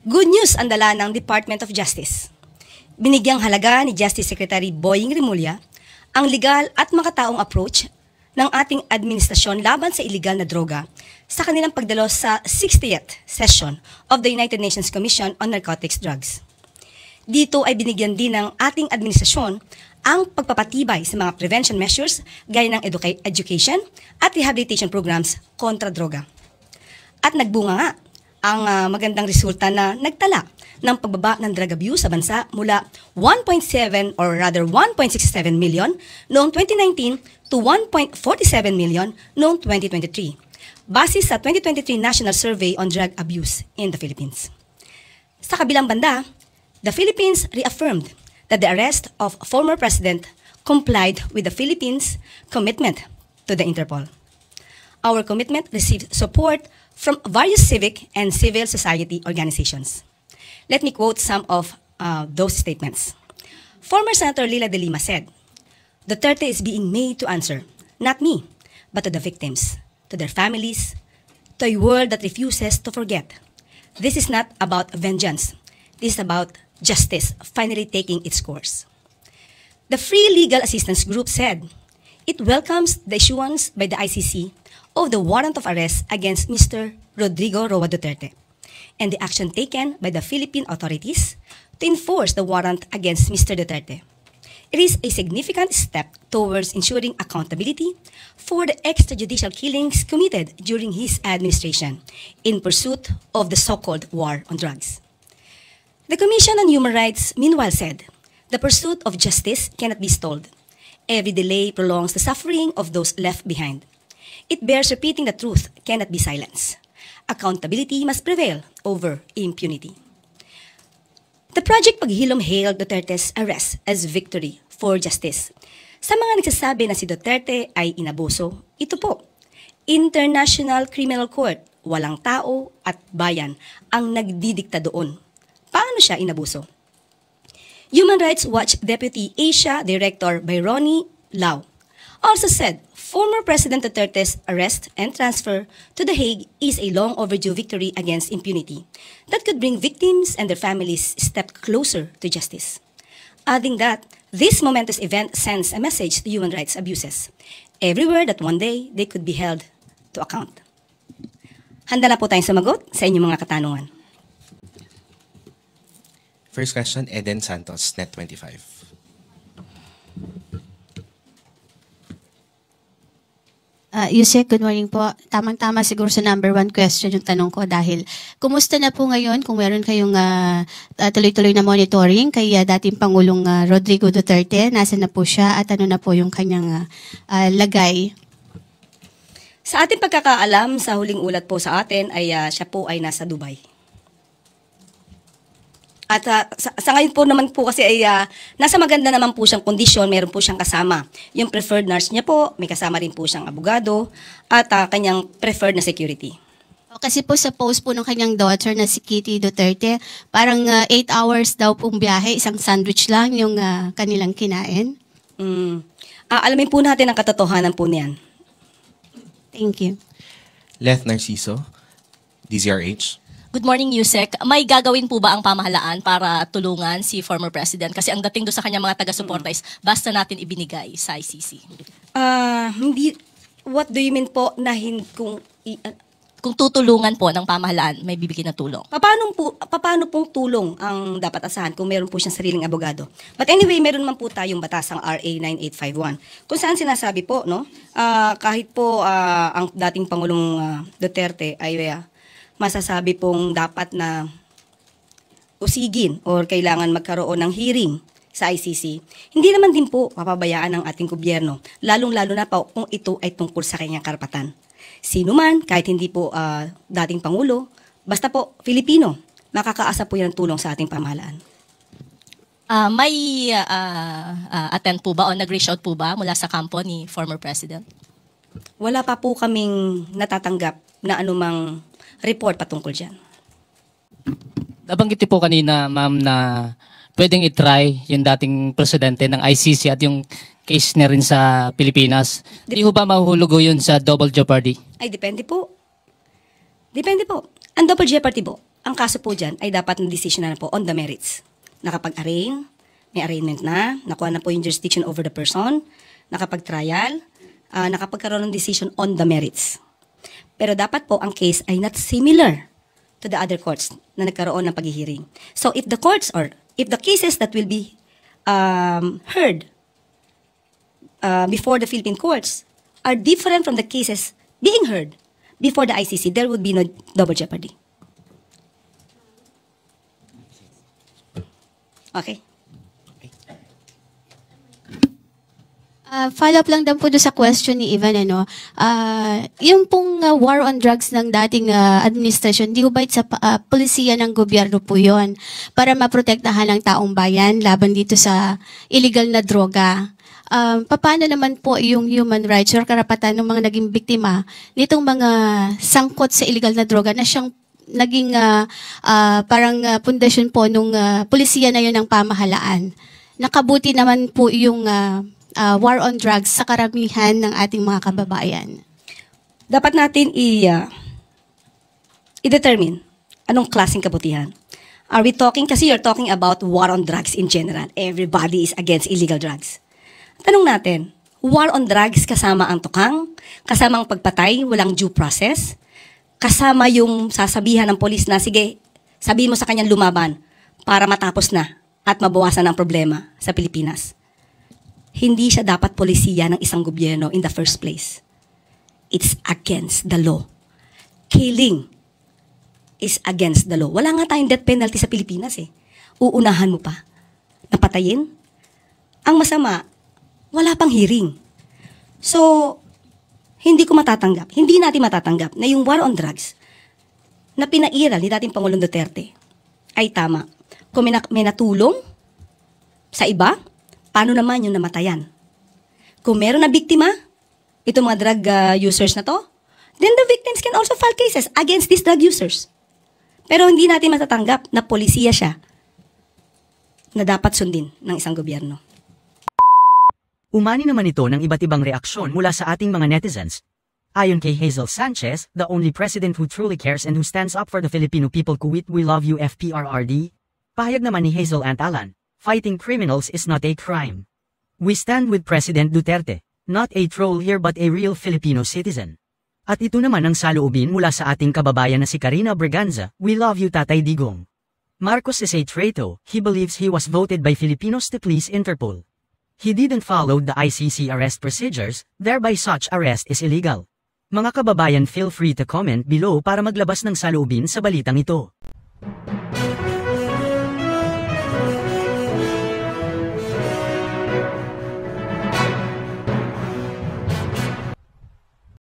Good news ang dala ng Department of Justice. Binigyang halaga ni Justice Secretary Boying Rimulya ang legal at makataong approach ng ating administrasyon laban sa illegal na droga sa kanilang pagdalo sa 60th session of the United Nations Commission on Narcotics Drugs. Dito ay binigyan din ng ating administrasyon ang pagpapatibay sa mga prevention measures gaya ng education at rehabilitation programs kontra droga. At nagbunga nga ang magandang resulta na nagtala ng pagbaba ng drug abuse sa bansa mula 1.7 or rather 1.67 million noong 2019 to 1.47 million noong 2023, base sa 2023 National Survey on Drug Abuse in the Philippines. Sa kabilang banda, the Philippines reaffirmed that the arrest of former President complied with the Philippines' commitment to the Interpol. Our commitment received support from various civic and civil society organizations. Let me quote some of those statements. Former Senator Lila de Lima said, "Duterte is being made to answer, not me, but to the victims, to their families, to a world that refuses to forget. This is not about vengeance. This is about justice finally taking its course." The Free Legal Assistance Group said, it welcomes the issuance by the ICC of the warrant of arrest against Mr. Rodrigo Roa Duterte and the action taken by the Philippine authorities to enforce the warrant against Mr. Duterte. It is a significant step towards ensuring accountability for the extrajudicial killings committed during his administration in pursuit of the so-called war on drugs. The Commission on Human Rights meanwhile said, the pursuit of justice cannot be stalled. Every delay prolongs the suffering of those left behind. It bears repeating the truth cannot be silenced. Accountability must prevail over impunity. The Project Paghilom hailed Duterte's arrest as victory for justice. Sa mga nagsasabi na si Duterte ay inabuso, ito po, International Criminal Court, walang tao at bayan ang nagdidikta doon. Paano siya inabuso? Human Rights Watch Deputy Asia Director Byrony Lau also said former President Duterte's arrest and transfer to The Hague is a long overdue victory against impunity that could bring victims and their families a step closer to justice. Adding that, this momentous event sends a message to human rights abuses everywhere that one day they could be held to account. Handa na po tayong sumagot sa inyong mga katanungan. First question, Eden Santos, Net25. Yusek, good morning po. Tamang-tama siguro sa number one question yung tanong ko dahil kumusta na po ngayon kung meron kayong tuloy-tuloy na monitoring kay dating Pangulong Rodrigo Duterte, nasa na po siya at ano na po yung kanyang lagay? Sa ating pagkakaalam, sa huling ulat po sa atin ay siya po ay nasa Dubai. At sa ngayon po naman po kasi ay nasa maganda naman po siyang kondisyon, meron po siyang kasama. Yung preferred nurse niya po, may kasama rin po siyang abogado at kanyang preferred na security. Kasi po sa post po ng kanyang daughter na si Kitty Duterte, parang 8 hours daw pong biyahe, isang sandwich lang yung kanilang kinain. Alamin po natin ang katotohanan po niyan. Thank you. Leth Narciso, DZRH. Good morning, Yusek. May gagawin po ba ang pamahalaan para tulungan si former president? Kasi ang dating doon sa kanya mga taga-suporta is basta natin ibinigay sa ICC. Hindi, what do you mean po na Kung tutulungan po ng pamahalaan, may bibigyan na tulong. Paano pong tulong ang dapat asahan kung meron po siyang sariling abogado? But anyway, meron man po tayong batasang RA 9851 kung saan sinasabi po, no, kahit po ang dating Pangulong Duterte ay masasabi pong dapat na usigin or kailangan magkaroon ng hearing sa ICC, hindi naman din po papabayaan ng ating gobyerno, lalong-lalo na po kung ito ay tungkol sa kanyang karapatan. Sino man, kahit hindi po dating Pangulo, basta po Filipino, makakaasa po yan ng tulong sa ating pamahalaan. May attend po ba o nag-reach out po ba mula sa kampo ni former president? Wala pa po kaming natatanggap na anumang report patungkol dyan. Nabanggit po kanina, ma'am, na pwedeng itry yung dating presidente ng ICC at yung case na rin sa Pilipinas. Di ho ba mahuhulugo yun sa double jeopardy? Ay, depende po. Depende po. Ang double jeopardy po ang kaso po dyan ay dapat na decision na po on the merits. Nakapag-arraign, may arraignment na, nakuha na po yung jurisdiction over the person, nakapag-trial, nakapagkaroon ng decision on the merits. Pero dapat po ang case ay not similar to the other courts na nagkaroon ng paghihiring. So if the courts or if the cases that will be heard before the Philippine courts are different from the cases being heard before the ICC, there would be no double jeopardy. Okay? Follow up lang din po doon sa question ni Ivan, yung pong war on drugs ng dating administration, di ba sa polisiya ng gobyerno po yon para maprotektahan ang taong bayan laban dito sa illegal na droga. Paano naman po yung human rights or karapatan ng mga naging biktima nitong mga sangkot sa illegal na droga na siyang naging parang pundasyon po nung polisiya na yun ng pamahalaan? Nakabuti naman po yung war on drugs sa karamihan ng ating mga kababayan. Dapat natin i-determine anong klaseng kabutihan. Are we talking, kasi you're talking about war on drugs in general. Everybody is against illegal drugs. Tanong natin, war on drugs kasama ang tukang, kasama ang pagpatay, walang due process, kasama yung sasabihan ng polis na, sige, sabihin mo sa kanyang lumaban para matapos na at mabawasan ang problema sa Pilipinas. Hindi siya dapat polisiya ng isang gobyerno in the first place. It's against the law. Killing is against the law. Wala nga tayong death penalty sa Pilipinas eh. Uunahan mo pa. Napatayin? Ang masama, wala pang hearing. So, hindi natin matatanggap na yung war on drugs na pinairal ni dating Pangulong Duterte ay tama. Kung may natulong sa iba, paano naman yung namatayan? Kung meron na biktima, itong mga drug users na to, then the victims can also file cases against these drug users. Pero hindi natin matatanggap na polisiya siya na dapat sundin ng isang gobyerno. Umani naman ito ng iba't ibang reaksyon mula sa ating mga netizens. Ayon kay Hazel Sanchez, the only president who truly cares and who stands up for the Filipino people, kuwit we love you FPRRD. Pahayag naman ni Hazel Antalan, fighting criminals is not a crime. We stand with President Duterte, not a troll here but a real Filipino citizen. At ito naman ang saloobin mula sa ating kababayan na si Karina Braganza, we love you Tatay Digong. Marcos is a traitor, he believes he was voted by Filipinos to please Interpol. He didn't follow the ICC arrest procedures, thereby such arrest is illegal. Mga kababayan, feel free to comment below para maglabas ng saloobin sa balitang ito.